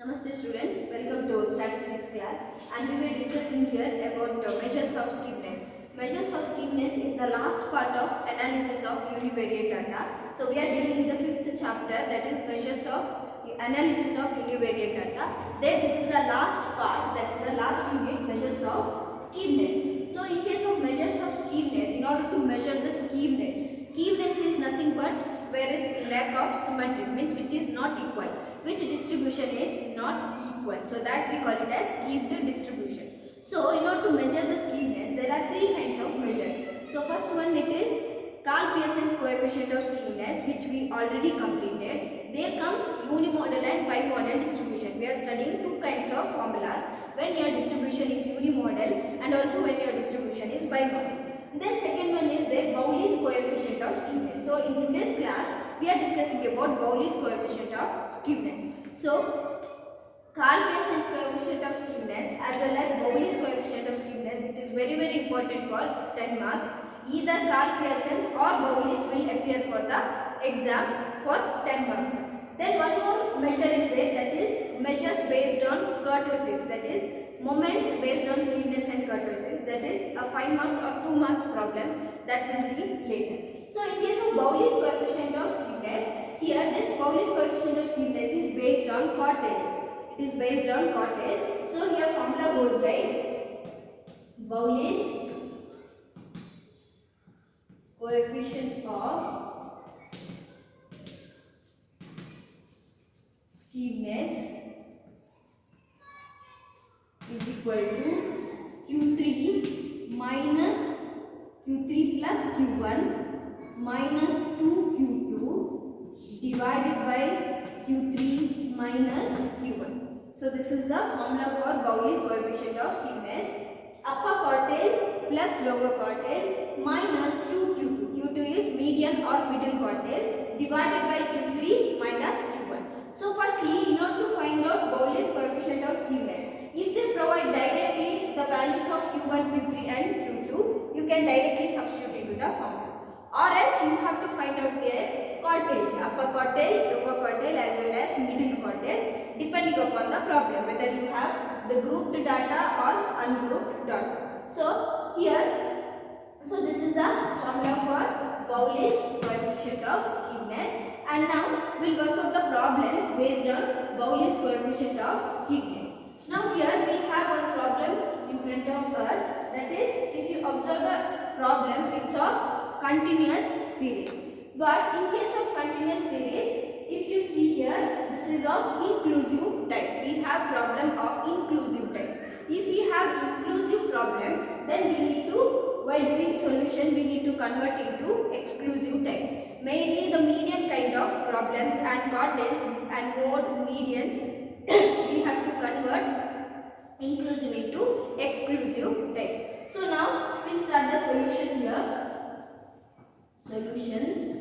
Namaste students, welcome to statistics class, and we were discussing here about measures of skewness. Measures of skewness is the last part of analysis of univariate data. So we are dealing with the fifth chapter, that is measures of analysis of univariate data. Then this is the last part, that is the last unit, measures of skewness. So in case of measures of skewness, in order to measure the skewness is nothing but where is lack of symmetry, means which is not equal, which distribution is not equal, so that we call it as skewed distribution. So in order to measure the skewness, there are three kinds of measures. So first one, it is Karl Pearson's coefficient of skewness, which we already completed. There comes unimodal and bimodal distribution. We are studying two kinds of formulas, when your distribution is unimodal and also when your distribution is bimodal. Then second one is the Bowley's coefficient of skewness. So in today's class we are discussing about Bowley's coefficient of skewness. So Karl Pearson's coefficient of skewness as well as Bowley's coefficient of skewness, it is very important for 10 mark. Either Karl Pearson's or Bowley's will appear for the exam for 10 marks. Then one more measure is there, that is measures based on kurtosis, that is moments based on skewness and kurtosis, that is 5 marks or 2 marks problems that we'll see later. So in case of Bowley's coefficient of skewness, here this Bowley's coefficient of skewness is based on quartiles. It is based on quartiles. So here formula goes like Bowley's coefficient of skewness is equal to Q3 minus Q3 plus Q1 minus 2Q2 divided by Q3 minus Q1. So this is the formula for Bowley's coefficient of skewness. Upper quartile plus lower quartile minus 2Q2. Q2 is median or middle quartile divided by Q3 minus Q1. So firstly, in order to find out Bowley's coefficient of skewness, if they provide directly the values of Q1, Q3 and Q2, you can directly substitute into the formula. Or else you have to find out their quartiles, upper quartile, lower quartile as well as middle quartiles, depending upon the problem, whether you have the grouped data or ungrouped data. So here, this is the formula for Bowley's coefficient of skewness. And now we will work out the problems based on Bowley's coefficient of skewness. Now here we have one problem in front of us, that is, if you observe the problem, it's of continuous series. But in case of continuous series, if you see here, this is of inclusive type. We have problem of inclusive type. If we have inclusive problem, then we need to, while doing solution, we need to convert into exclusive type. Mainly the median kind of problems and quartiles and mode median we have to convert inclusive into exclusive type. So now we start the solution here. Solution.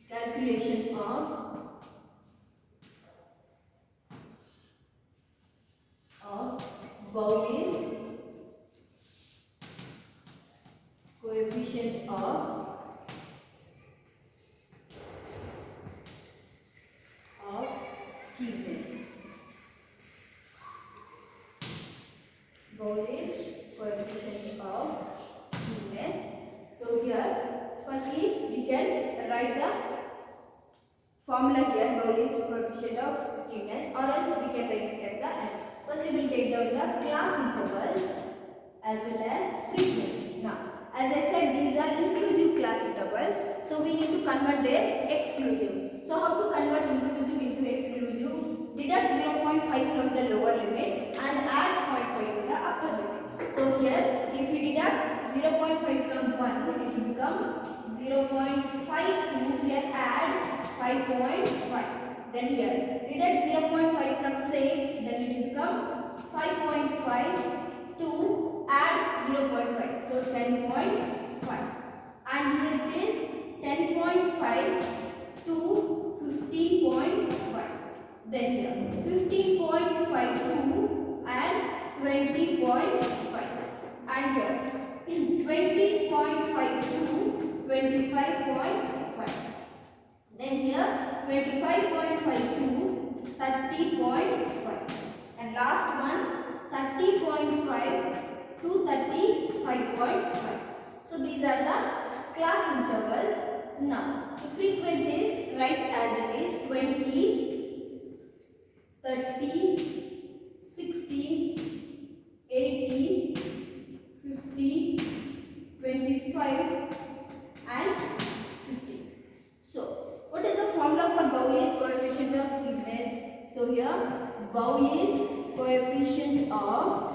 Calculation of Bowley's coefficient of skewness. Bowley's coefficient of skewness. So here, firstly we can write the formula here, Bowley's coefficient of skewness, or else we can write it at the end. First we will take down the class intervals as well as frequency. Now, as I said, these are inclusive class intervals, so we need to convert their exclusive. So how to convert inclusive into exclusive? Deduct 0.5 from the lower limit and add 0.5 to the upper limit. So here, if we deduct 0.5 from 1, it will become 0.52, here add 5.5. Then here, deduct 0.5 from 6, then it will become 5.5 to add 0.5. So 10.5. And here it is 10.5 to 15.5. Then here 15.5 to and 20.5. And here 20.5 to 25.5. 25.5 to 30.5, and last one 30.5 to 35.5. So these are the class intervals. Now the frequencies write as it is: 20, 30, 60, 80, 50, 25 and 50. So what is the formula for Bowley's coefficient of steepness? So here Bowley's coefficient of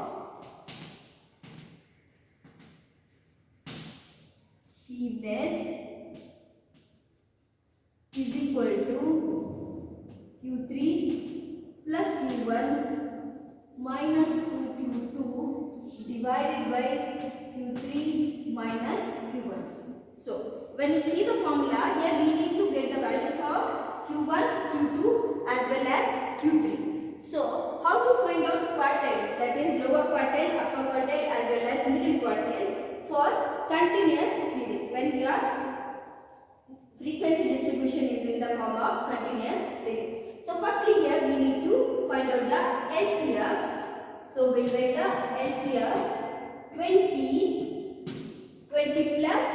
steepness is equal to Q3 plus Q1 minus 2Q2 divided by Q3 minus Q1. So when you see the formula, here we need to get the values of Q1, Q2 as well as Q3. So how to find out quartiles, that is lower quartile, upper quartile as well as middle quartile for continuous series when your frequency distribution is in the form of continuous series. So firstly here we need to find out the LCF. So we'll write the LCF: 20, 20 plus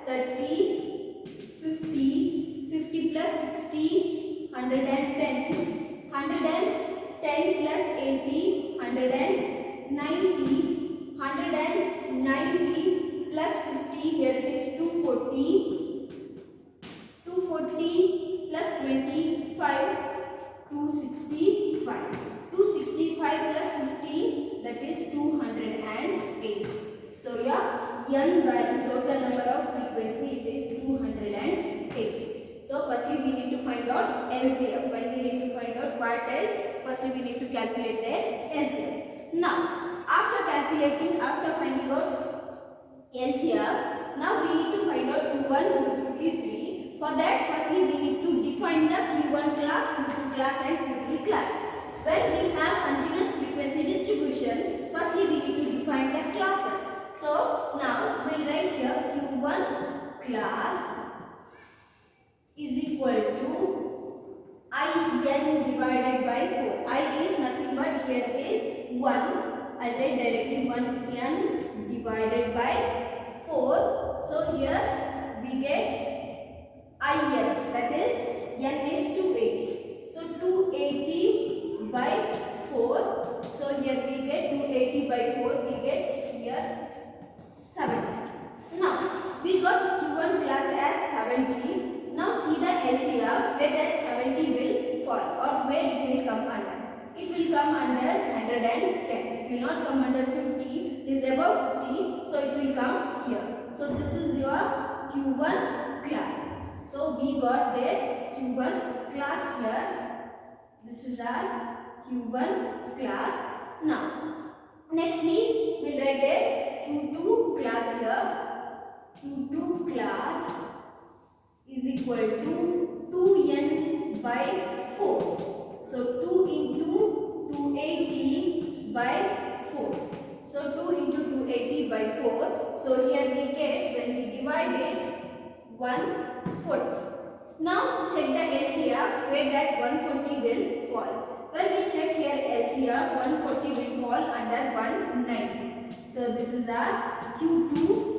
30, 50, 50 plus 60, 110, 110 plus 80, 190, 190 plus 50, here it is 240, 240 plus 25, 265, 265 plus 15, that is 208. So your N value, total number of frequency, it is 208. So firstly we need to find out LCF. When we need to find out quartiles, firstly we need to calculate their LCF. Now after finding out LCF, now we need to find out Q1, Q2, Q3. For that firstly we need to define the Q1 class, Q2 class and Q3 class. When we have continuous frequency distribution, firstly we need to define the classes. So now we'll write here Q1 class is equal to IN divided by 4. I is nothing but here is 1. I'll write directly 1N divided by 4. So here we get IN, that is N is 280. So 280 by 4. So here we get 280 by 4. We get here 70. Now we got Q1 class as 70. Now see the LCF where that 70 will fall or where it will come under. It will come under 110. It will not come under 50. It is above 50. So it will come here. So this is your Q1 class. So we got their Q1 class here. This is our Q1 class. Now nextly we'll write their Q2 class here. Q2 class is equal to 2N by 4. So 2 into 280 by 4. So 2 into 280 by 4. So here we get, when we divide it, 140. Now check the LCF where that 140 will fall. When we check here LCF, 140 will fall under 190. So this is our Q2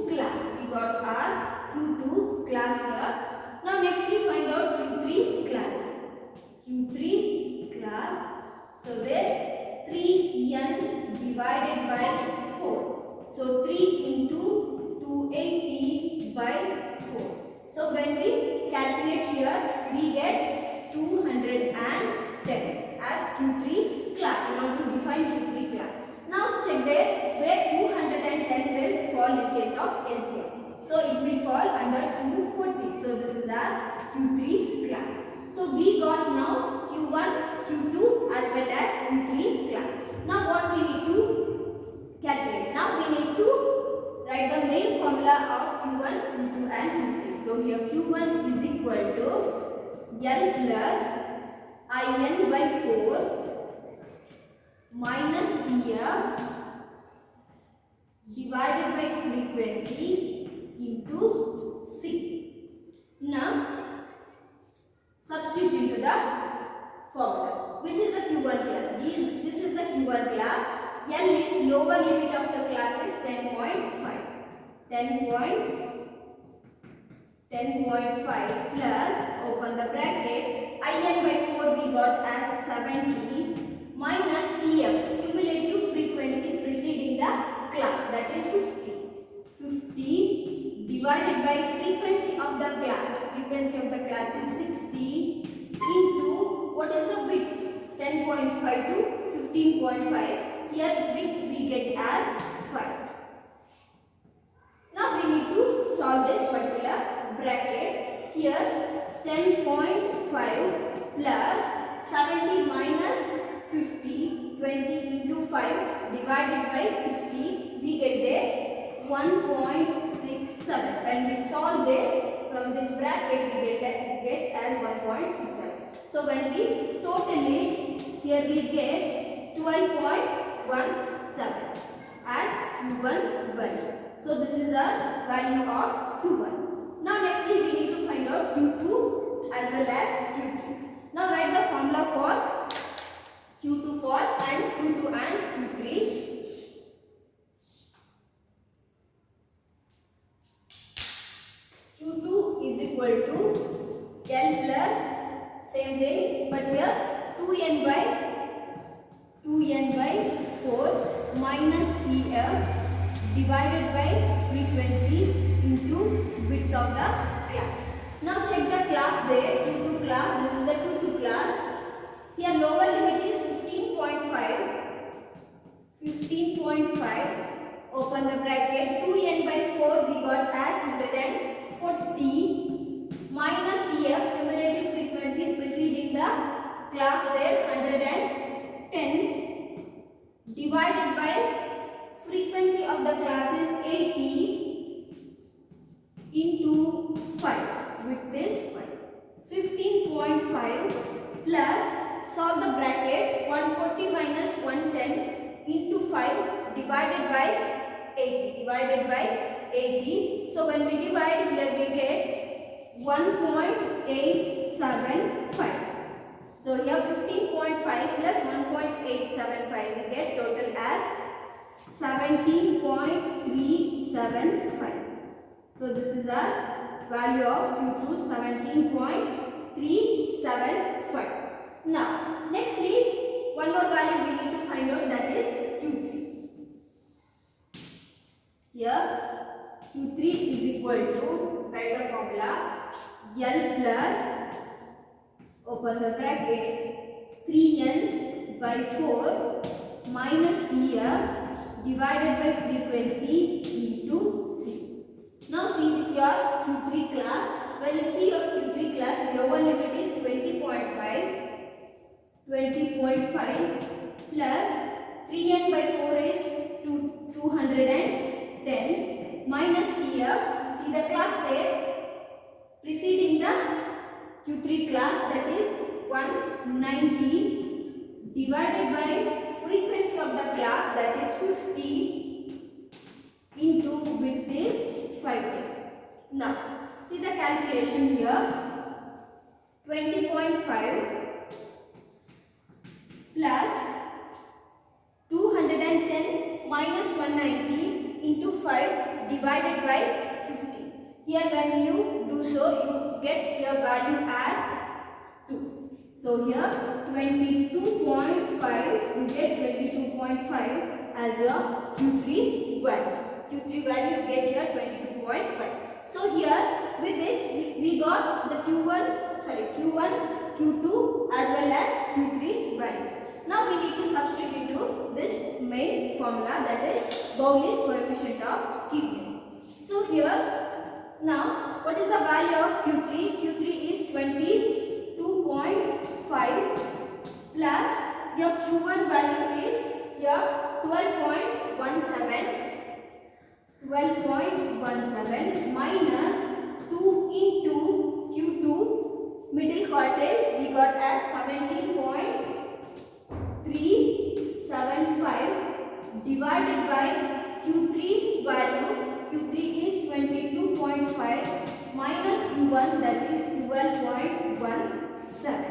class. We got our Q2 class here. Now nextly find out Q3 class. Q3 class. So there 3N divided by 4. So 3 into 280 by 4. So when we calculate here, we get 210 as Q3 class. We want to define Q3 class. Now check there where 210 will fall in case of LCM. So it will fall under 240. So this is our Q3 class. So we got now Q1, Q2 as well as Q3 class. Now what we need to calculate? Now we need to write the main formula of Q1, Q2 and Q3. So here Q1 is equal to L plus IN by 4 minus CF divided by frequency into C. Now substitute into lower limit of the class is 10.5. 10.5 plus, open the bracket, in by 4 we got as 70 minus CF, cumulative frequency preceding the class, that is 50. 50 divided by frequency of the class. Frequency of the class is 60 into what is the width? 10.5 to 15.5. Here width we get as 5. Now we need to solve this particular bracket. Here 10.5 plus 70 minus 50, 20 into 5 divided by 60, we get there 1.67. When we solve this from this bracket, we get as 1.67. So when we total it, here we get 12.17 as Q1 value. So this is our value of Q1. Now nextly we need to find out Q2 as well as Q3. Now write the formula for Q2 for and Q2 and Q3. Q2 is equal to L plus, same thing, but here 2n by 4 minus CF divided by frequency into width of the class. Now check the class there, Q2 class, this is the Q2 class. Here lower limit is 15.5. 15.5, open the bracket, 2n by 4 we got as 140 minus CF, cumulative frequency preceding the class there, 110 divided by frequency of the class is 80 into 5, with this 5. 15.5 plus, solve the bracket, 140 minus 110 into 5 divided by 80. So when we divide, here we get 1.875. So here 15.5 plus 1.875, we get total as 17.375. So this is our value of Q2, 17.375. Now nextly, one more value we need to find out, that is Q3. Here Q3 is equal to, write the formula, L plus, open the bracket, 3n by 4 minus CF divided by frequency into C. Now see your Q3 class. When you see your Q3 class, lower limit is 20.5 plus 3n by 4 is 210 minus CF. See the class there preceding the Q3 class, that is 190 divided by frequency of the class, that is 50 into width is 5. Now see the calculation here, 20.5 plus 210 minus 190 into 5 divided by 50. Here when you do so, you get your value as 2. So here 22.5, you get 22.5 as your Q3 value. Q3 value you get here 22.5. So here with this we got the Q1, Q2 as well as Q3 values. Now we need to substitute into this main formula, that is Bowley's coefficient of skewness. So here now what is the value of Q3? Q3 is 22.5 plus your Q1 value is here 12.17 minus 2 into Q2 middle quartile we got as 17.375 divided by Q3 value. Q3 is 22.5 minus Q1, that is 12.17.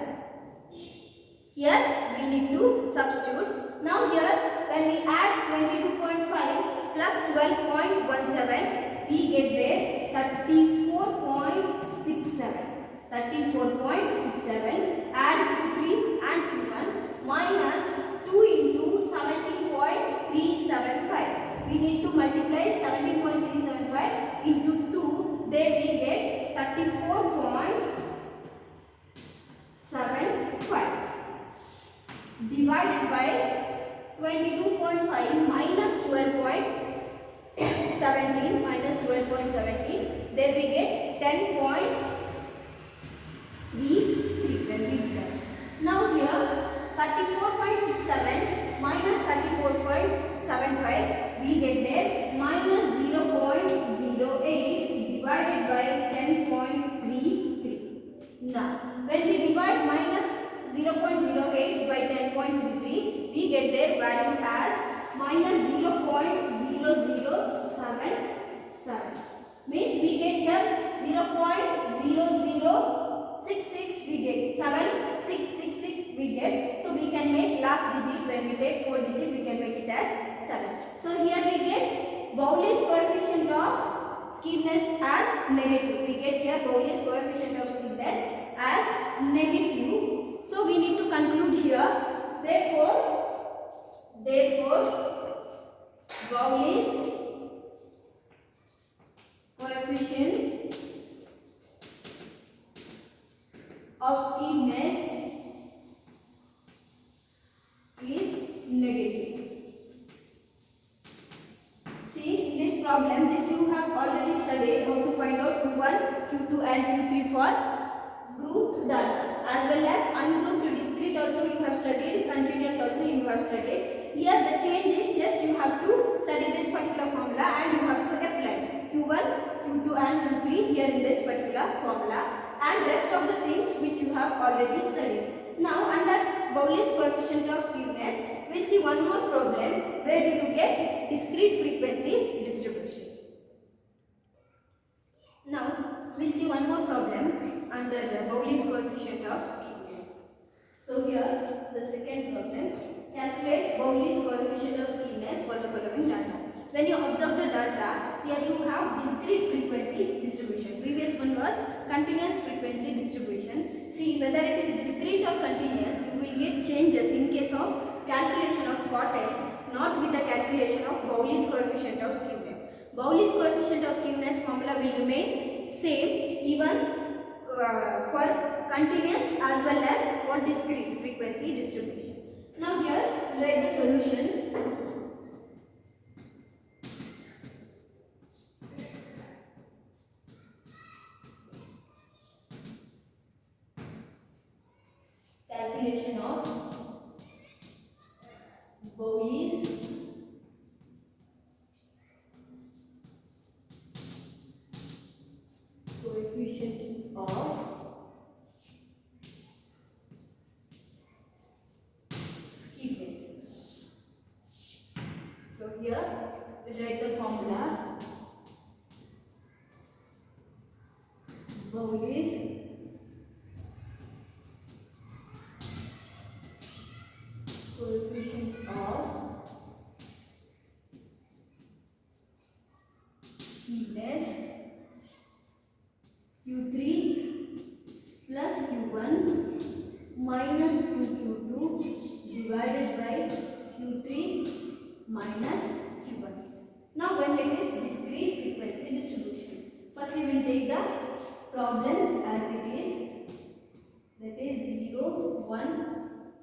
Here we need to substitute Now here when we add 22.5 plus 12.17, we get there 34.67. 34.67, add Q3 and Q1 minus 2 into 17.375. We need to multiply 17.375 into 2. There we get 34.75 divided by 22.5 minus 12.17 minus 12.17. There we get 10.33 when we divide. Now here 34.67 minus 34.75, we get there minus 0.08 divided by 10.33. Now when we divide minus 0.08 by 10.33, we get their value as minus 0.0077. Means we get here 0.0066, we get 7666 we get. So we can make last digit, when we take 4 digit, we can make it as 7. So here we get Bowley's coefficient of skewness as negative. We get here Bowley's coefficient of skewness as negative. So we need to conclude here. Therefore Bowley's coefficient of skewness is negative. See, in this problem, this you have already studied how to find out Q1, Q2 and Q3 for grouped data, as well as ungrouped discrete also you have studied, continuous also you have studied. Here the change is just you have to study this particular formula and you have to apply Q1, Q2 and Q3 here in this particular formula, and rest of the things which you have already studied. Now under Bowley's coefficient of skewness, we will see one more problem where do you get discrete frequency distribution. Now we will see one more problem under Bowley's coefficient of skewness. So here is the second problem. Calculate Bowley's coefficient of skewness for the following data. When you observe the data, here you have discrete frequency distribution. Previous one was continuous frequency distribution. See whether it is discrete or continuous, you will get changes in case of calculation of quartiles, not with the calculation of Bowley's coefficient of skewness. Bowley's coefficient of skewness formula will remain same even for continuous as well as for discrete frequency distribution. Now here write the solution. Calculation of Bowley's coefficient of skewness. So here write the formula. Bowley's coefficient of skewness Q3 plus Q1 minus 2Q2 divided by Q3 minus Q1. Now when it is discrete frequency distribution, first we will take the problems as it is, that is 0, 1,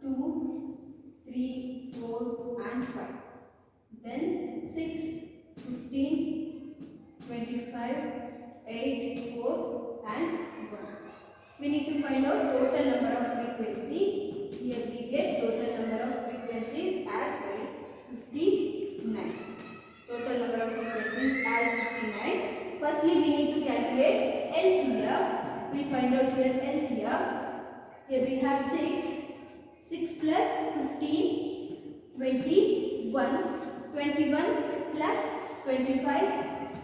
2, 3, 4 and 5. Then 6, 15, 25, 8, 4 and 1. We need to find out total number of frequency. Here we get total number of frequencies as 59. Total number of frequencies as 59. Firstly we need to calculate LCM. We find out here LCM. Here we have 6 plus 15, 21, 21 plus 25,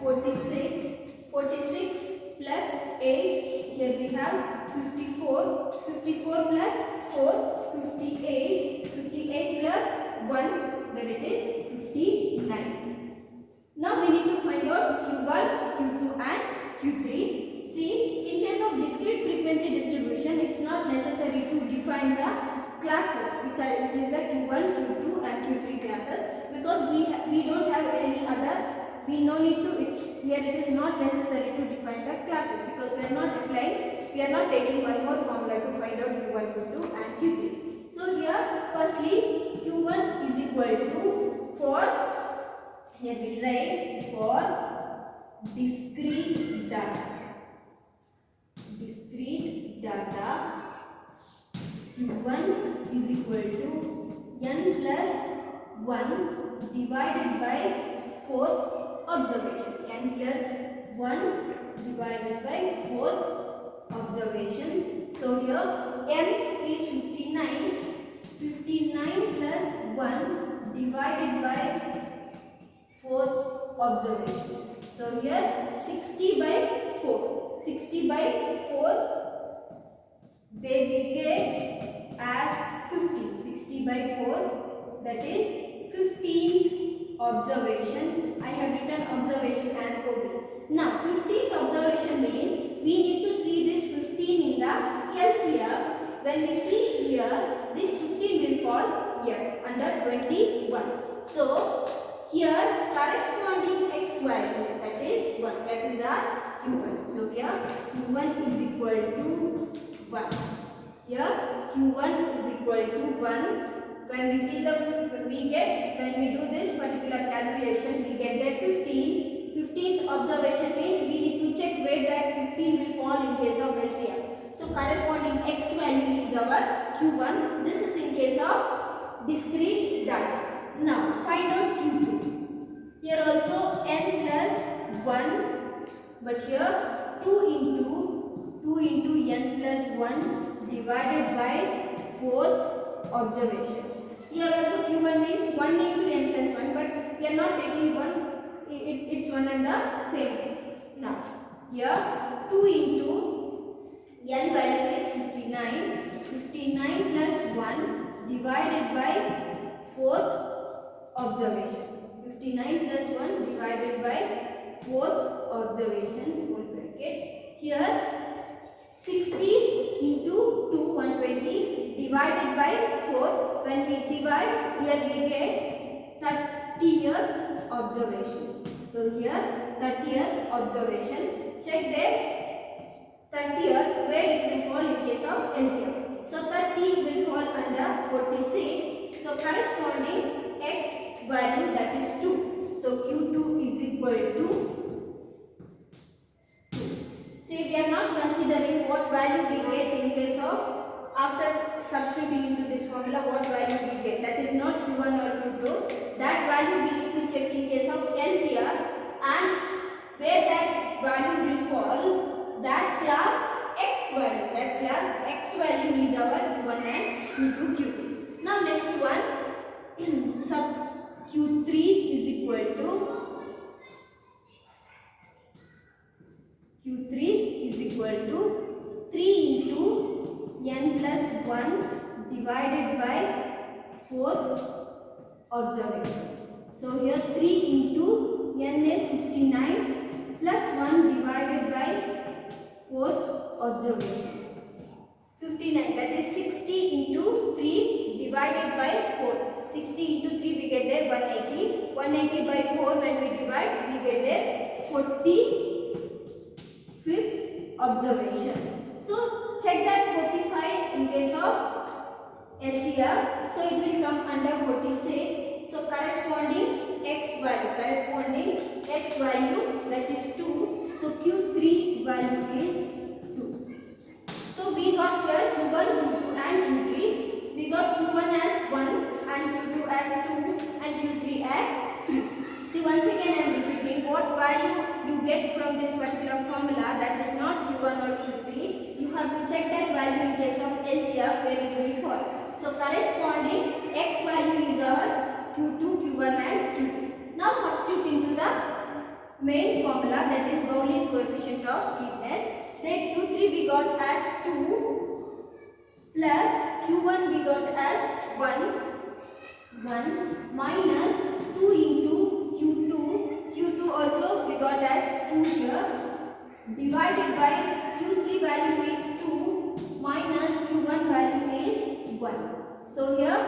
46, 46 plus 8, here we have 54, 54 plus 4, 58, 58 plus 1, then it is 59. Now we need to find out Q1, Q2 and Q3. See, in case of discrete frequency distribution, it's not necessary to define the classes which is the Q1, Q2 and Q3 classes, because we don't have any other. We no need to. Here it is not necessary to define the classes, because we are not applying. We are not taking one more formula to find out Q1, Q2 and Q3. So here firstly Q1 is equal to, for here we write for discrete data. Discrete data, Q1 is equal to n plus 1 divided by 4 observation. N plus 1 divided by 4 observation. So here n is 59. 59 plus 1 divided by 4 observation. So here 60 by 4. 60 by 4 they will get as 50. 60 by 4, that is 15th observation. I have written observation as OB. Now 15th observation means we need to see this 15 in the LCM. When we see here, this 15 will fall here under 21. So here corresponding x value, that is 1, that is our Q1. So here Q1 is equal to 1. Here Q1 is equal to 1. When we see when we do this particular calculation, we get there 15. 15th observation means we need to check where that 15 will fall in case of LCM. So corresponding x value is our Q1. This is in case of discrete data. Now find out Q2. Here also n plus 1, but here 2 into n plus 1 divided by 4 observation. Here also Q1 means 1 into n plus 1, but we are not taking 1, it's one and the same. Now here 2 into n value is 59. 59 plus 1 divided by 4th observation. 59 plus 1 divided by 4th observation, whole bracket. Here 60 into 2, 120 divided by 4. When we divide, here we get 30th observation. So here 30th observation. Check there 30th where it will fall in case of LCM. So 30 will fall under 46. So corresponding x value, that is 2. So Q2 is equal to 2. See, we are not considering what value we get in case of, after substituting into this formula, what value we get. That is not Q1 or Q2. That value we need to check in case of LCM, and where that value will fall, that class x value. That class x value is our Q1 and Q2, Q2. Now next one, sub Q3 is equal to Q3 is equal to 3 into n plus 1 divided by 4th observation. So here 3 into n is 59 plus 1 divided by 4th observation. 59, that is 60 into 3 divided by 4. 60 into 3 we get there 180. 180 by 4 when we divide, we get there 45th observation. So check that 45 in case of LCM. So it will come under 46. So corresponding x value, that is 2. So Q3 value is 2. So we got here Q1, Q2 and Q3. We got Q1 as 1 and Q2 as 2 and Q3 as 3. See, once again I am repeating, what value you get from this particular formula, that is not Q1 or Q3. You have to check that value in case of LCM where it will fall. So corresponding x value is our Q2, Q1 and Q3. Now substitute into the main formula, that is Rowley's coefficient of steepness. Then Q3 we got as 2 plus Q1 we got as 1 1 minus 2 into Q2. Q2 also we got as 2 here, divided by Q3 value is 2 minus Q1 value is 1. So here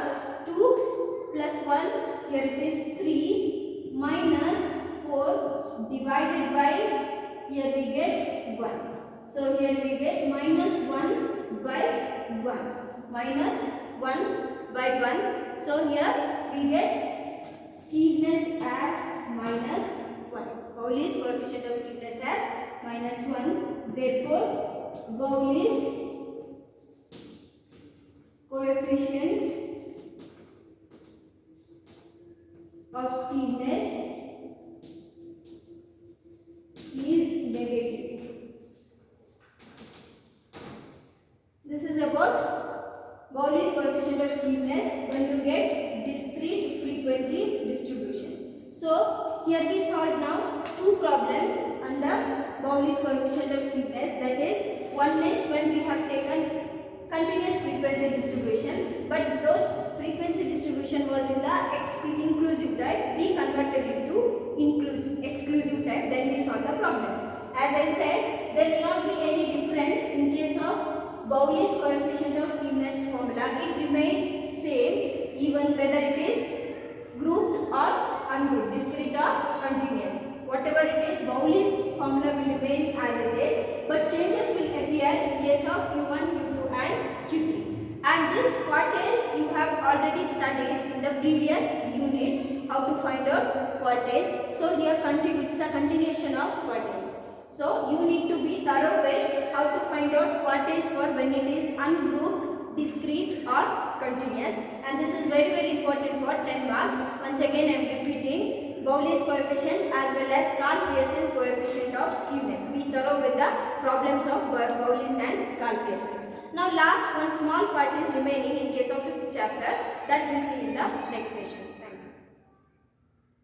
2 plus 1, here it is 3 minus 4 divided by, here we get 1. So here we get minus 1 by 1. Minus 1 by 1. So here we get skewness as minus 1. Bowley's coefficient of skewness as minus 1. Therefore, Bowley's coefficient of skewness is negative. This is about Bowley's coefficient of skewness when you get discrete frequency distribution. So here we solve now two problems under Bowley's coefficient of skewness. That is, one is when we have taken continuous frequency distribution, but those frequency distribution was in the inclusive type. We converted it to exclusive type. Then we solve the problem. As I said, there will not be any difference in case of Bowley's coefficient of skewness formula. It remains same even whether it is grouped or ungrouped, discrete or continuous. Whatever it is, Bowley's formula will remain as it is, but changes will appear in case of Q1, Q2 and Q3. And this quartiles you have already studied in the previous units, how to find out quartiles. So here it's a continuation of quartiles. So you need to be thorough with how to find out quartiles for when it is ungrouped, discrete or continuous. And this is very important for 10 marks. Once again I am repeating Bowley's coefficient as well as Karl Pearson's coefficient of skewness. Be thorough with the problems of Bowley's and Karl Pearson's. Now last one small part is remaining in case of 5th chapter, that we'll see in the next session.